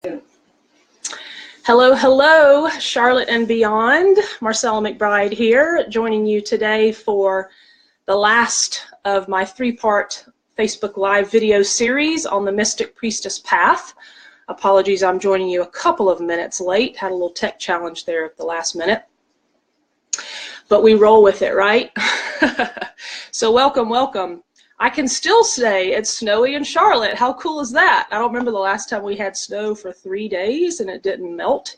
Hello, hello, Charlotte and beyond. Marcela McBride here, joining you today for the last of my three-part Facebook Live video series on the Mystic Priestess Path. Apologies, I'm joining you a couple of minutes late. Had a little tech challenge there at the last minute. But we roll with it, right? So welcome, welcome. I can still say it's snowy in Charlotte. How cool is that? I don't remember the last time we had snow for 3 days and it didn't melt.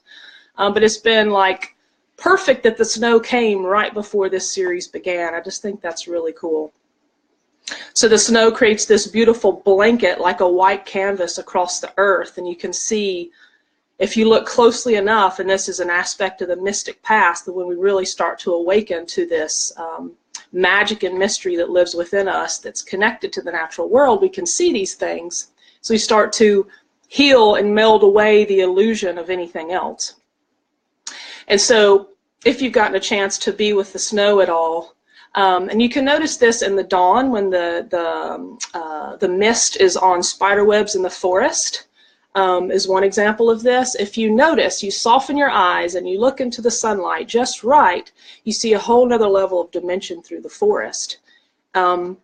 But it's been like perfect that the snow came right before this series began. I just think that's really cool. So the snow creates this beautiful blanket like a white canvas across the earth, and you can see, if you look closely enough, and this is an aspect of the mystic path, that when we really start to awaken to this magic and mystery that lives within us that's connected to the natural world, we can see these things. So we start to heal and meld away the illusion of anything else. And so if you've gotten a chance to be with the snow at all, and you can notice this in the dawn when the mist is on spider webs in the forest, is one example of this. If you notice, you soften your eyes and you look into the sunlight just right, you see a whole nother level of dimension through the forest. And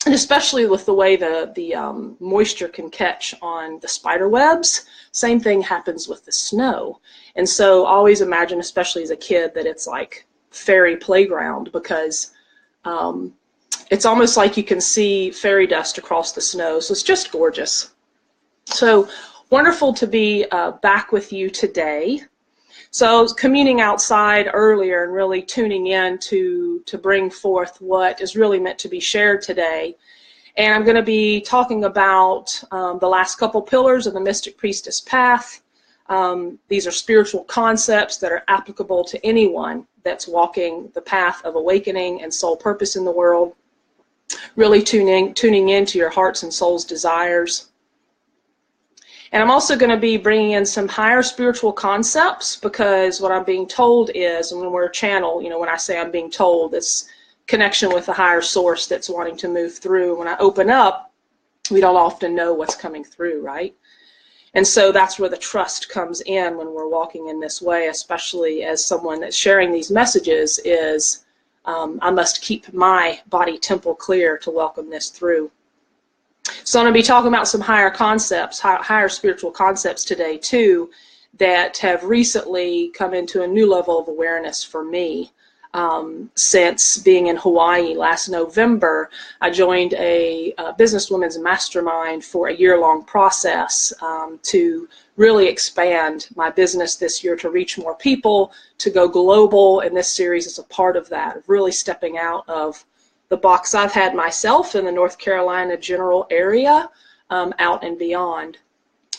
especially with the way the moisture can catch on the spider webs, same thing happens with the snow. And so always imagine, especially as a kid, that it's like fairy playground, because it's almost like you can see fairy dust across the snow. So it's just gorgeous. So wonderful to be back with you today. So I was communing outside earlier and really tuning in to bring forth what is really meant to be shared today. And I'm going to be talking about the last couple pillars of the Mystic Priestess Path. These are spiritual concepts that are applicable to anyone that's walking the path of awakening and soul purpose in the world, really tuning into your heart's and soul's desires. And I'm also going to be bringing in some higher spiritual concepts, because what I'm being told is, and when we're a channel, you know, when I say I'm being told, it's connection with the higher source that's wanting to move through. When I open up, we don't often know what's coming through, right? And so that's where the trust comes in when we're walking in this way, especially as someone that's sharing these messages, is I must keep my body temple clear to welcome this through. So I'm going to be talking about some higher concepts, higher spiritual concepts today too, that have recently come into a new level of awareness for me. Since being in Hawaii last November, I joined a businesswomen's mastermind for a year-long process to really expand my business this year, to reach more people, to go global, and this series is a part of that, of really stepping out of the box I've had myself in the North Carolina general area, out and beyond.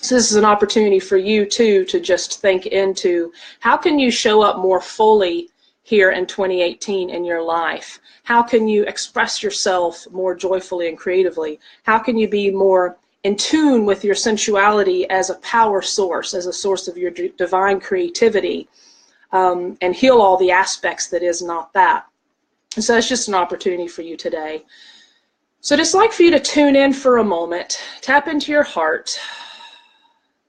So this is an opportunity for you too to just think into, how can you show up more fully here in 2018 in your life? How can you express yourself more joyfully and creatively? How can you be more in tune with your sensuality as a power source, as a source of your divine creativity, and heal all the aspects that is not that? So it's just an opportunity for you today. So just like for you to tune in for a moment, tap into your heart,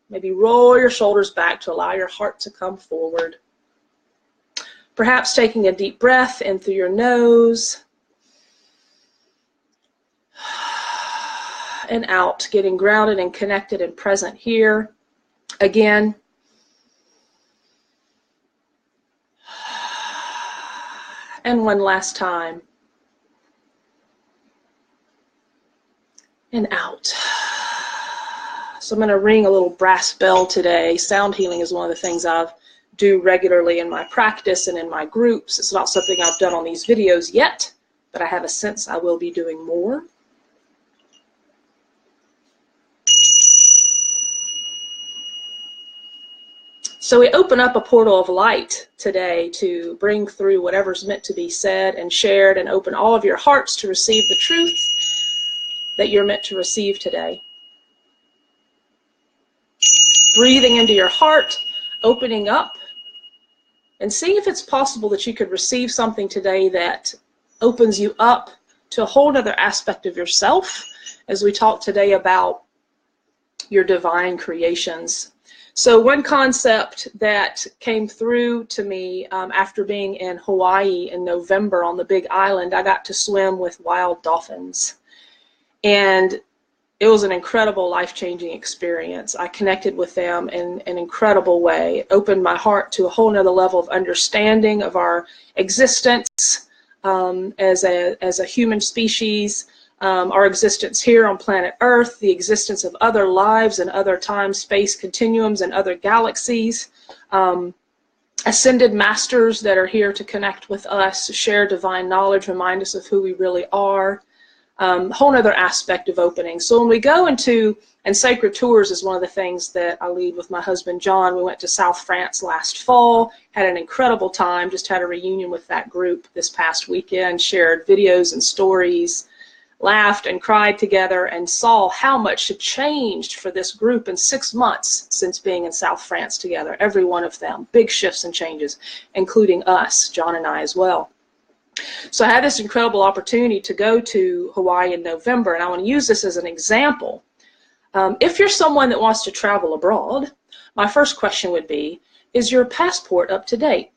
maybe roll your shoulders back to allow your heart to come forward. Perhaps taking a deep breath in through your nose and out, getting grounded and connected and present here. Again. And one last time. And out. So I'm going to ring a little brass bell today. Sound healing is one of the things I do regularly in my practice and in my groups. It's not something I've done on these videos yet, but I have a sense I will be doing more. So we open up a portal of light today to bring through whatever's meant to be said and shared, and open all of your hearts to receive the truth that you're meant to receive today. Breathing into your heart, opening up, and see if it's possible that you could receive something today that opens you up to a whole other aspect of yourself, as we talk today about your divine creations. So one concept that came through to me after being in Hawaii in November on the Big Island, I got to swim with wild dolphins. And it was an incredible, life-changing experience. I connected with them in an incredible way. It opened my heart to a whole nother level of understanding of our existence as a human species, our existence here on planet Earth, the existence of other lives and other time-space continuums and other galaxies, ascended masters that are here to connect with us, share divine knowledge, remind us of who we really are. Whole nother aspect of opening. So when we go into, and sacred tours is one of the things that I lead with my husband John. We went to South France last fall, had an incredible time, just had a reunion with that group this past weekend, shared videos and stories, laughed and cried together, and saw how much had changed for this group in 6 months since being in South France together. Every one of them, big shifts and changes, including us, John and I as well. So I had this incredible opportunity to go to Hawaii in November, and I want to use this as an example. If you're someone that wants to travel abroad, my first question would be, is your passport up to date?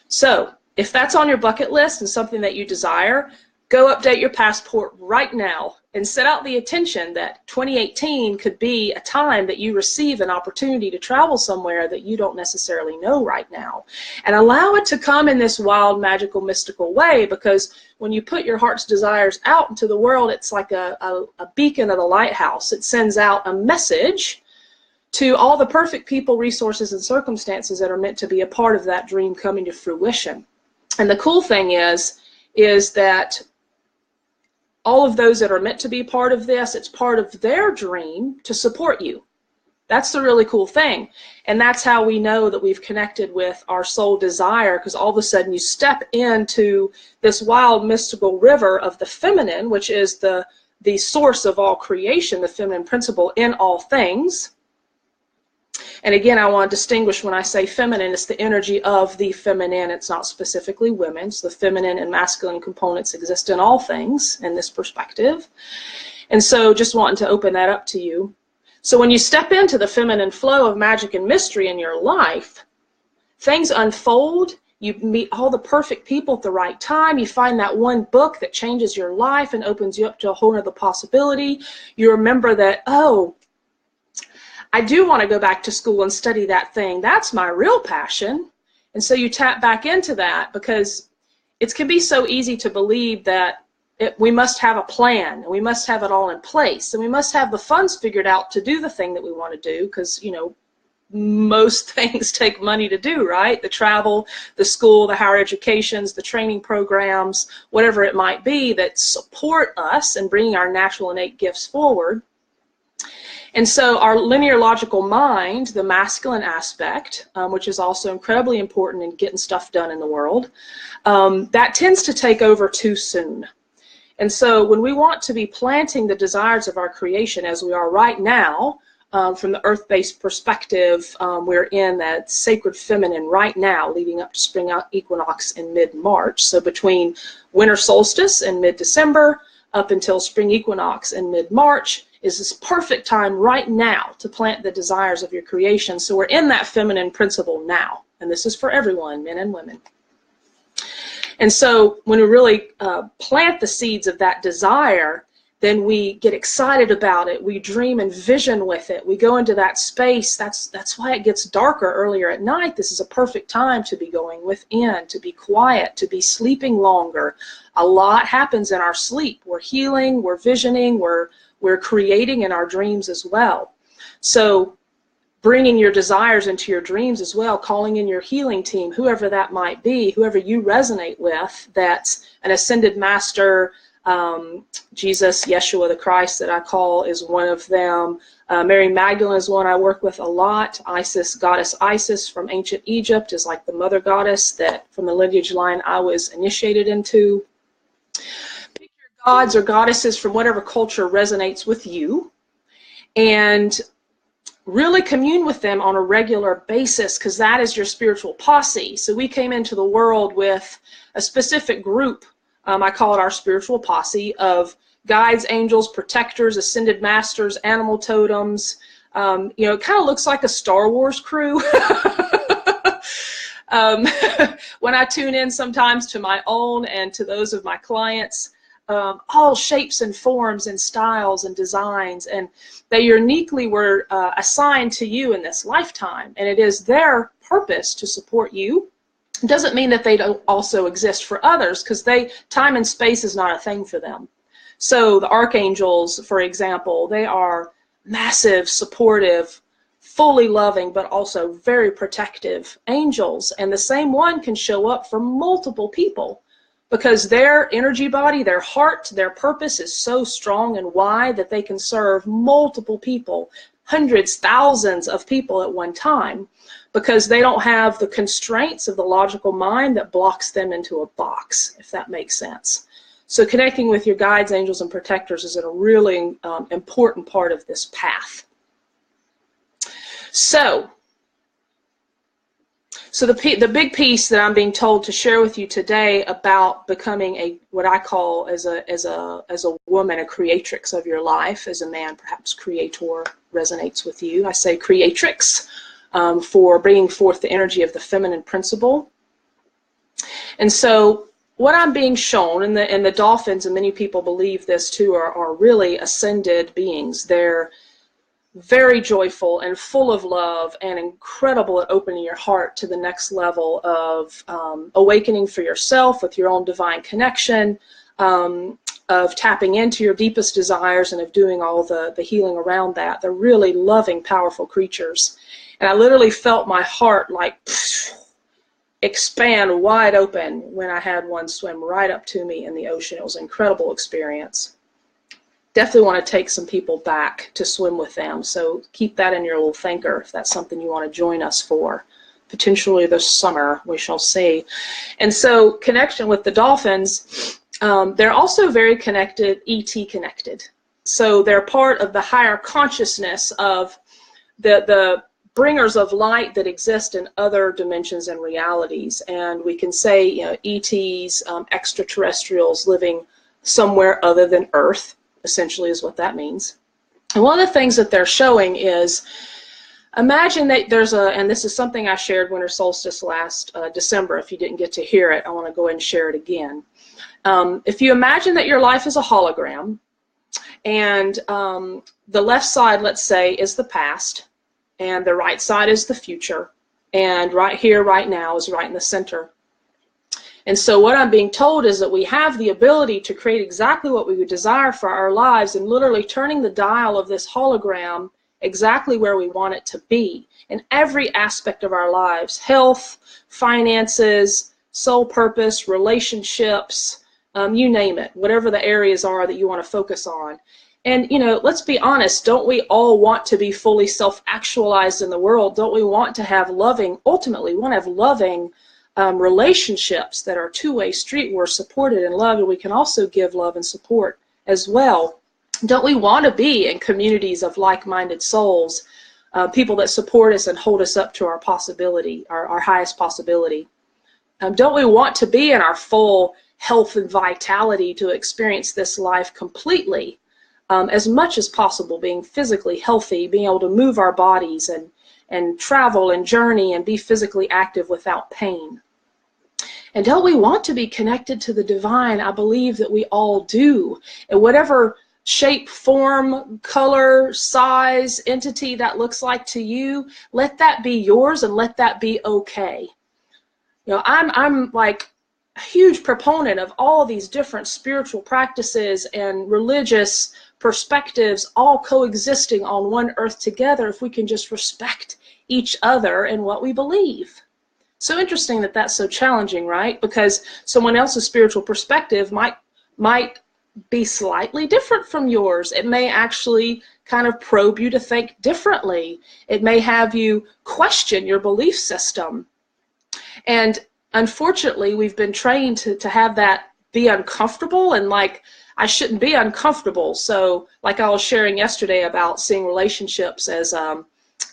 So if that's on your bucket list and something that you desire, go update your passport right now and set out the intention that 2018 could be a time that you receive an opportunity to travel somewhere that you don't necessarily know right now. And allow it to come in this wild, magical, mystical way, because when you put your heart's desires out into the world, it's like a beacon of the lighthouse. It sends out a message to all the perfect people, resources, and circumstances that are meant to be a part of that dream coming to fruition. And the cool thing is that all of those that are meant to be part of this, it's part of their dream to support you. That's the really cool thing. And that's how we know that we've connected with our soul desire, because all of a sudden you step into this wild, mystical river of the feminine, which is the source of all creation, the feminine principle in all things. And again, I want to distinguish when I say feminine, it's the energy of the feminine. It's not specifically women. So the feminine and masculine components exist in all things in this perspective. And so just wanting to open that up to you. So when you step into the feminine flow of magic and mystery in your life, things unfold. You meet all the perfect people at the right time. You find that one book that changes your life and opens you up to a whole other possibility. You remember that, oh, I do want to go back to school and study that thing. That's my real passion. And so you tap back into that, because it can be so easy to believe that we must have a plan, and we must have it all in place, and we must have the funds figured out to do the thing that we want to do, because, you know, most things take money to do, right? The travel, the school, the higher educations, the training programs, whatever it might be that support us in bringing our natural innate gifts forward. And so our linear logical mind, the masculine aspect, which is also incredibly important in getting stuff done in the world, that tends to take over too soon. And so when we want to be planting the desires of our creation, as we are right now, from the earth-based perspective, we're in that sacred feminine right now, leading up to spring equinox in mid-March. So between winter solstice in mid-December up until spring equinox in mid-March, is this perfect time right now to plant the desires of your creation. So we're in that feminine principle now. And this is for everyone, men and women. And so when we really plant the seeds of that desire, then we get excited about it. We dream and vision with it. We go into that space. That's why it gets darker earlier at night. This is a perfect time to be going within, to be quiet, to be sleeping longer. A lot happens in our sleep. We're healing, we're visioning, we're creating in our dreams as well. So bringing your desires into your dreams as well, calling in your healing team, whoever that might be, whoever you resonate with, that's an ascended master, Jesus, Yeshua the Christ that I call is one of them. Mary Magdalene is one I work with a lot. Isis, goddess Isis from ancient Egypt is like the mother goddess that from the lineage line I was initiated into. Pick your gods or goddesses from whatever culture resonates with you, and really commune with them on a regular basis, because that is your spiritual posse. So we came into the world with a specific group, I call it our spiritual posse, of guides, angels, protectors, ascended masters, animal totems, You know, it kind of looks like a Star Wars crew. When I tune in sometimes to my own and to those of my clients, all shapes and forms and styles and designs, and they uniquely were assigned to you in this lifetime, and it is their purpose to support you. It doesn't mean that they don't also exist for others, because time and space is not a thing for them. So the archangels, for example, they are massive, supportive, fully loving, but also very protective angels. And the same one can show up for multiple people, because their energy body, their heart, their purpose is so strong and wide that they can serve multiple people, hundreds, thousands of people at one time, because they don't have the constraints of the logical mind that blocks them into a box, if that makes sense. So connecting with your guides, angels, and protectors is a really important part of this path. So the big piece that I'm being told to share with you today about becoming what I call as a woman, a creatrix of your life. As a man, perhaps creator resonates with you. I say creatrix for bringing forth the energy of the feminine principle. And so what I'm being shown, and the dolphins, and many people believe this too, are really ascended beings. They're very joyful and full of love and incredible at opening your heart to the next level of awakening for yourself with your own divine connection, of tapping into your deepest desires, and of doing all the healing around that. They're really loving, powerful creatures. And I literally felt my heart like expand wide open when I had one swim right up to me in the ocean. It was an incredible experience. Definitely want to take some people back to swim with them. So keep that in your little thinker if that's something you want to join us for. Potentially this summer, we shall see. And so connection with the dolphins, they're also very connected, ET connected. So they're part of the higher consciousness of the bringers of light that exist in other dimensions and realities. And we can say, you know, ETs, extraterrestrials living somewhere other than Earth, essentially is what that means. And one of the things that they're showing is, imagine that there's and this is something I shared winter solstice last December. If you didn't get to hear it, I want to go ahead and share it again. If you imagine that your life is a hologram, and the left side, let's say, is the past, and the right side is the future, and right here, right now is right in the center. And so what I'm being told is that we have the ability to create exactly what we would desire for our lives, and literally turning the dial of this hologram exactly where we want it to be in every aspect of our lives: health, finances, soul purpose, relationships, you name it, whatever the areas are that you want to focus on. And, you know, let's be honest, don't we all want to be fully self-actualized in the world? Don't we want to have loving, ultimately, we want to have loving relationships that are two-way street, we're supported and loved, and we can also give love and support as well. Don't we want to be in communities of like-minded souls, people that support us and hold us up to our possibility, our highest possibility? Don't we want to be in our full health and vitality to experience this life completely, as much as possible, being physically healthy, being able to move our bodies and travel and journey and be physically active without pain? And don't we want to be connected to the divine? I believe that we all do. And whatever shape, form, color, size, entity that looks like to you, let that be yours and let that be okay. You know, I'm like a huge proponent of all these different spiritual practices and religious perspectives all coexisting on one earth together if we can just respect each other and what we believe. So interesting that that's so challenging, right? Because someone else's spiritual perspective might be slightly different from yours. It may actually kind of probe you to think differently. It may have you question your belief system. And unfortunately, we've been trained to have that be uncomfortable, and like, I shouldn't be uncomfortable. So like I was sharing yesterday about seeing relationships as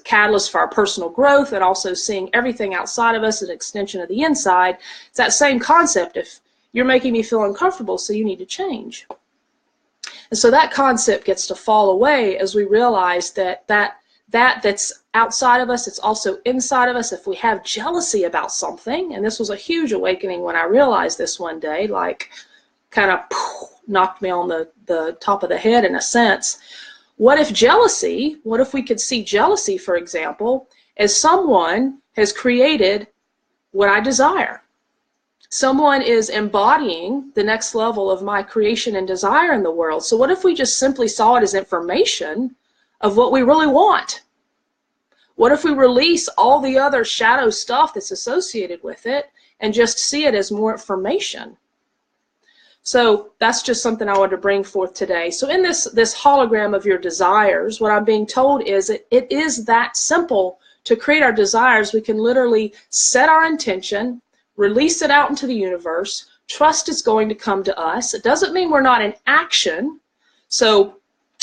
catalyst for our personal growth, and also seeing everything outside of us as an extension of the inside. It's that same concept. If you're making me feel uncomfortable, so you need to change. And so that concept gets to fall away as we realize that that's outside of us, it's also inside of us. If we have jealousy about something, and this was a huge awakening when I realized this one day, like kind of knocked me on the top of the head in a sense. What if we could see jealousy, for example, as someone has created what I desire? Someone is embodying the next level of my creation and desire in the world. So what if we just simply saw it as information of what we really want? What if we release all the other shadow stuff that's associated with it and just see it as more information? So that's just something I wanted to bring forth today. So in this hologram of your desires, what I'm being told is it is that simple to create our desires. We can literally set our intention, release it out into the universe, trust it's going to come to us. It doesn't mean we're not in action. So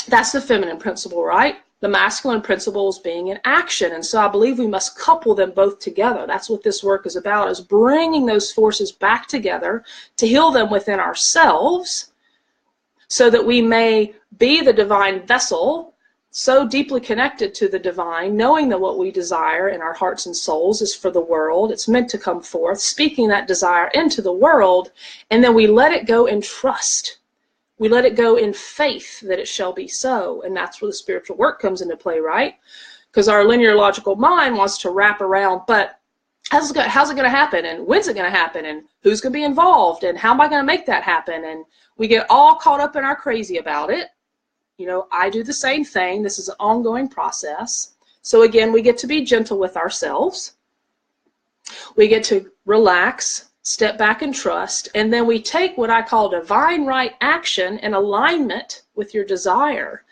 that's the feminine principle, right? The masculine principle is being in action. And so I believe we must couple them both together. That's what this work is about, is bringing those forces back together to heal them within ourselves so that we may be the divine vessel, so deeply connected to the divine, knowing that what we desire in our hearts and souls is for the world. It's meant to come forth, speaking that desire into the world, and then we let it go in trust. We let it go in faith that it shall be so, and that's where the spiritual work comes into play, right? Because our linear logical mind wants to wrap around, but how's it going to happen, and when's it going to happen, and who's going to be involved, and how am I going to make that happen? And we get all caught up in our crazy about it. You know, I do the same thing. This is an ongoing process. So again, we get to be gentle with ourselves. We get to relax, step back and trust, and then we take what I call divine right action in alignment with your desire.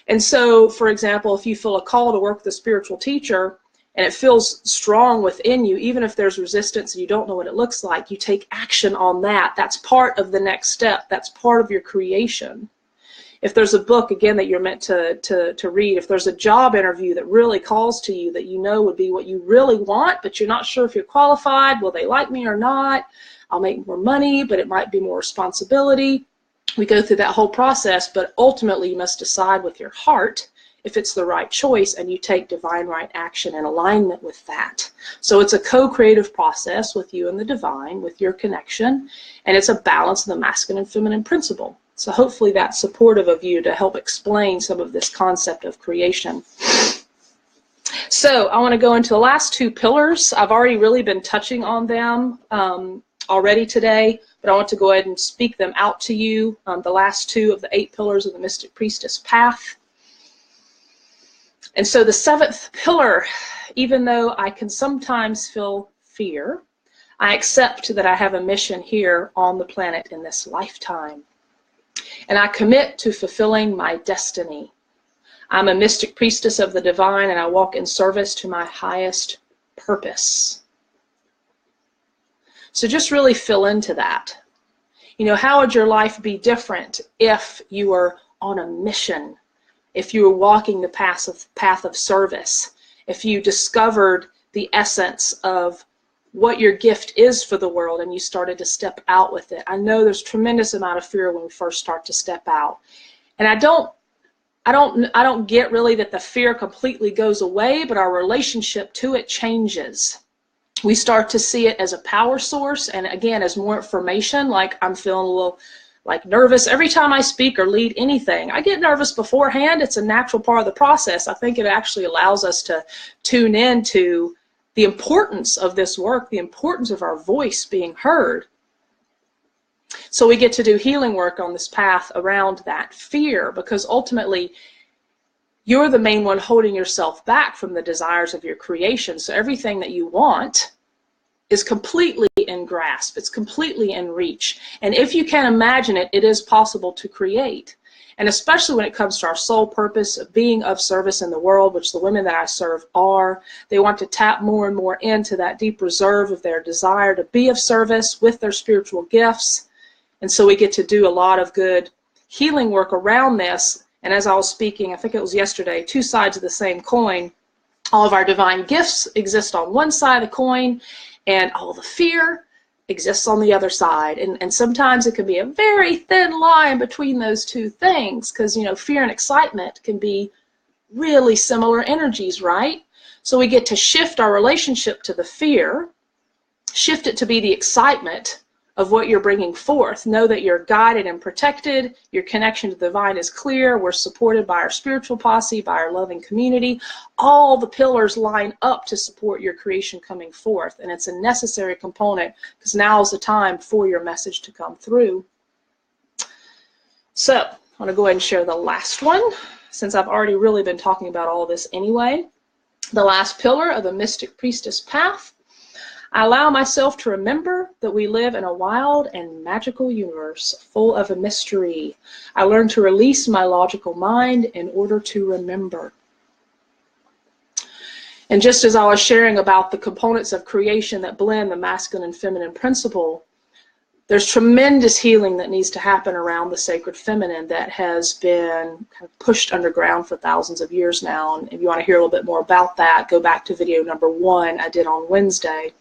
And so, for example, if you feel a call to work with a spiritual teacher and it feels strong within you, even if there's resistance and you don't know what it looks like, you take action on that. That's part of the next step. That's part of your creation. If there's a book, again, that you're meant to read, if there's a job interview that really calls to you that you know would be what you really want, but you're not sure if you're qualified, will they like me or not? I'll make more money, but it might be more responsibility. We go through that whole process, but ultimately you must decide with your heart if it's the right choice, and you take divine right action in alignment with that. So it's a co-creative process with you and the divine, with your connection, and it's a balance of the masculine and feminine principle. So hopefully that's supportive of you to help explain some of this concept of creation. So I want to go into the last two pillars. I've already really been touching on them already today, but I want to go ahead and speak them out to you, the last two of the 8 pillars of the Mystic Priestess Path. And so the 7th pillar, even though I can sometimes feel fear, I accept that I have a mission here on the planet in this lifetime. And I commit to fulfilling my destiny. I'm a mystic priestess of the divine, and I walk in service to my highest purpose. So just really fill into that. You know, how would your life be different if you were on a mission? If you were walking the path of service? If you discovered the essence of what your gift is for the world and you started to step out with it? I know there's tremendous amount of fear when we first start to step out. And I don't get really that the fear completely goes away, but our relationship to it changes. We start to see it as a power source, and again, as more information. Like, I'm feeling a little like nervous every time I speak or lead anything. I get nervous beforehand. It's a natural part of the process. I think it actually allows us to tune in to the importance of this work, the importance of our voice being heard. So we get to do healing work on this path around that fear, because ultimately you're the main one holding yourself back from the desires of your creation. So everything that you want is completely in grasp. It's completely in reach. And if you can imagine it, it is possible to create. And especially when it comes to our sole purpose of being of service in the world, which the women that I serve are, they want to tap more and more into that deep reserve of their desire to be of service with their spiritual gifts. And so we get to do a lot of good healing work around this. And as I was speaking, I think it was yesterday, 2 sides of the same coin. All of our divine gifts exist on one side of the coin, and all the fear exists on the other side. And sometimes it can be a very thin line between those two things, because, you know, fear and excitement can be really similar energies, right? So we get to shift our relationship to the fear, shift it to be the excitement of what you're bringing forth. Know that you're guided and protected. Your connection to the divine is clear. We're supported by our spiritual posse, by our loving community. All the pillars line up to support your creation coming forth. And it's a necessary component because now is the time for your message to come through. So I'm going to go ahead and share the last one, since I've already really been talking about all of this anyway. The last pillar of the Mystic Priestess Path. I allow myself to remember that we live in a wild and magical universe full of a mystery. I learn to release my logical mind in order to remember. And just as I was sharing about the components of creation that blend the masculine and feminine principle, there's tremendous healing that needs to happen around the sacred feminine that has been kind of pushed underground for thousands of years now. And if you want to hear a little bit more about that, go back to video number 1 I did on Wednesday.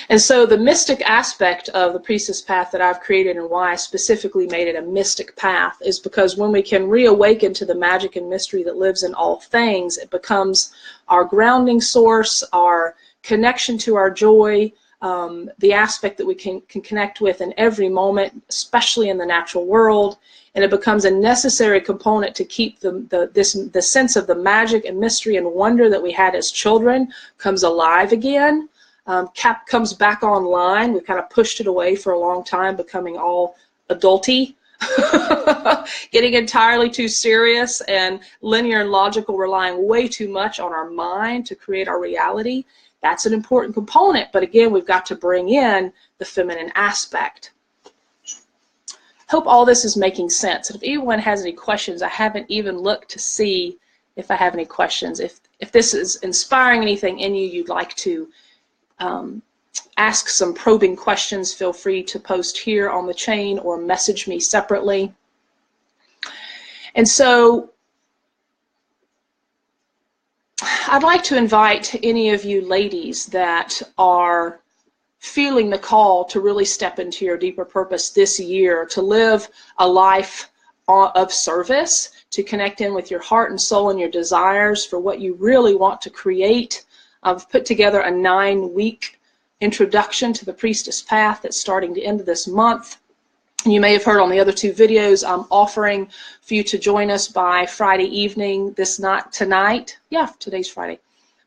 And so the mystic aspect of the Priestess Path that I've created, and why I specifically made it a mystic path, is because when we can reawaken to the magic and mystery that lives in all things, it becomes our grounding source, our connection to our joy, the aspect that we can connect with in every moment, especially in the natural world. And it becomes a necessary component to keep the sense of the magic and mystery and wonder that we had as children comes alive again. Comes back online. We kind of pushed it away for a long time, becoming all adulty, getting entirely too serious and linear and logical, relying way too much on our mind to create our reality. That's an important component, but again, we've got to bring in the feminine aspect. Hope all this is making sense. And if anyone has any questions, I haven't even looked to see if I have any questions. If this is inspiring anything in you, you'd like to ask some probing questions, feel free to post here on the chain or message me separately. And so I'd like to invite any of you ladies that are feeling the call to really step into your deeper purpose this year, to live a life of service, to connect in with your heart and soul and your desires for what you really want to create. I've put together a 9-week introduction to the Priestess Path that's starting to end of this month. You may have heard on the other 2 videos, I'm offering for you to join us by Friday evening, tonight, today's Friday,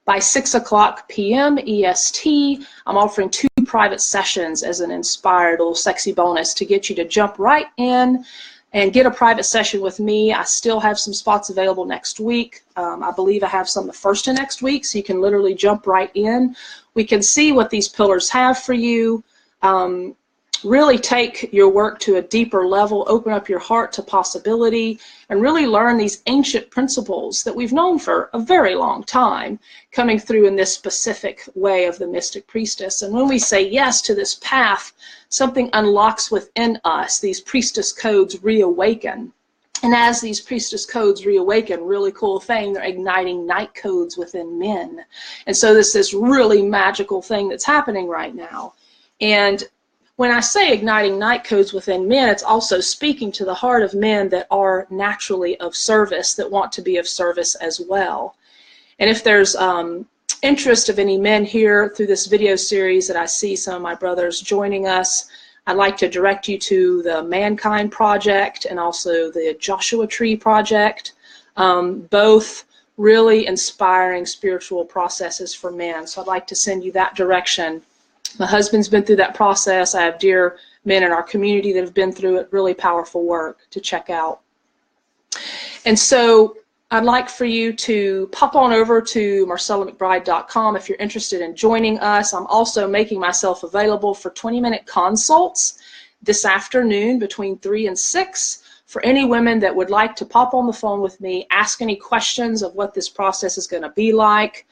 by 6:00 p.m. EST. I'm offering 2 private sessions as an inspired little sexy bonus to get you to jump right in and get a private session with me. I still have some spots available next week. I believe I have some the first of next week, so you can literally jump right in. We can see what these pillars have for you. Really take your work to a deeper level, open up your heart to possibility, and really learn these ancient principles that we've known for a very long time, coming through in this specific way of the Mystic Priestess. And when we say yes to this path, something unlocks within us. These priestess codes reawaken. And as these priestess codes reawaken, really cool thing, they're igniting night codes within men. And so this really magical thing that's happening right now. And when I say igniting night codes within men, it's also speaking to the heart of men that are naturally of service, that want to be of service as well. And if there's interest of any men here through this video series that I see some of my brothers joining us, I'd like to direct you to the Mankind Project and also the Joshua Tree Project, both really inspiring spiritual processes for men. So I'd like to send you that direction. My husband's been through that process. I have dear men in our community that have been through it. Really powerful work to check out. And so I'd like for you to pop on over to marcelamcbride.com if you're interested in joining us. I'm also making myself available for 20-minute consults this afternoon between 3 and 6 for any women that would like to pop on the phone with me, ask any questions of what this process is going to be like,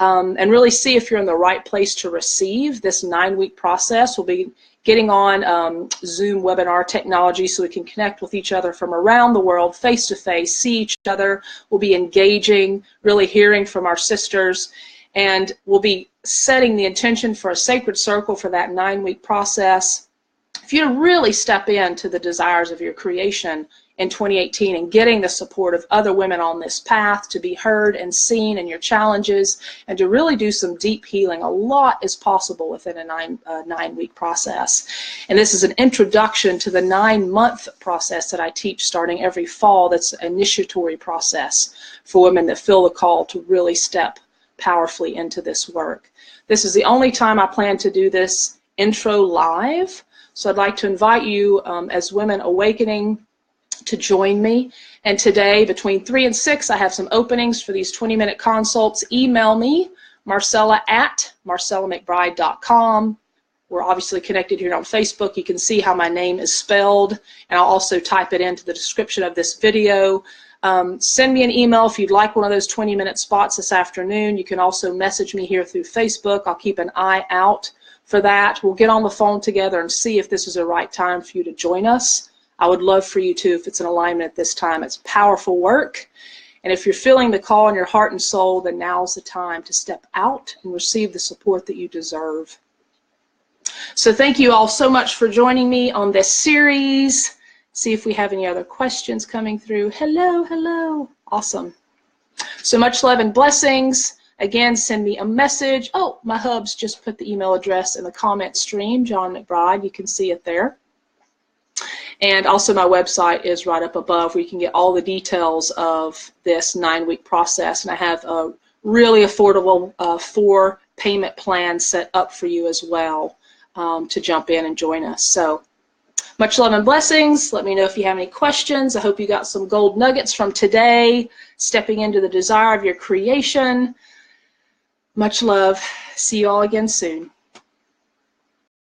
and really see if you're in the right place to receive this 9-week process. We'll be getting on Zoom webinar technology so we can connect with each other from around the world, face to face, see each other. We'll be engaging, really hearing from our sisters, and we'll be setting the intention for a sacred circle for that 9-week process. If you really step into the desires of your creation in 2018 and getting the support of other women on this path to be heard and seen in your challenges and to really do some deep healing. A lot is possible within a nine-week process. And this is an introduction to the 9-month process that I teach starting every fall. That's an initiatory process for women that feel the call to really step powerfully into this work. This is the only time I plan to do this intro live. So I'd like to invite you as Women Awakening to join me. And today between 3 and 6, I have some openings for these 20-minute consults. Email me, marcela@marcelamcbride.com. We're obviously connected here on Facebook. You can see how my name is spelled, and I'll also type it into the description of this video. Send me an email if you'd like one of those 20-minute spots this afternoon. You can also message me here through Facebook. I'll keep an eye out for that. We'll get on the phone together and see if this is the right time for you to join us. I would love for you to, if it's an alignment at this time. It's powerful work. And if you're feeling the call in your heart and soul, then now's the time to step out and receive the support that you deserve. So thank you all so much for joining me on this series. See if we have any other questions coming through. Hello, hello. Awesome. So much love and blessings. Again, send me a message. Oh, my hubs just put the email address in the comment stream, John McBride. You can see it there. And also my website is right up above where you can get all the details of this 9-week process. And I have a really affordable 4 payment plan set up for you as well to jump in and join us. So much love and blessings. Let me know if you have any questions. I hope you got some gold nuggets from today, stepping into the desire of your creation. Much love. See you all again soon.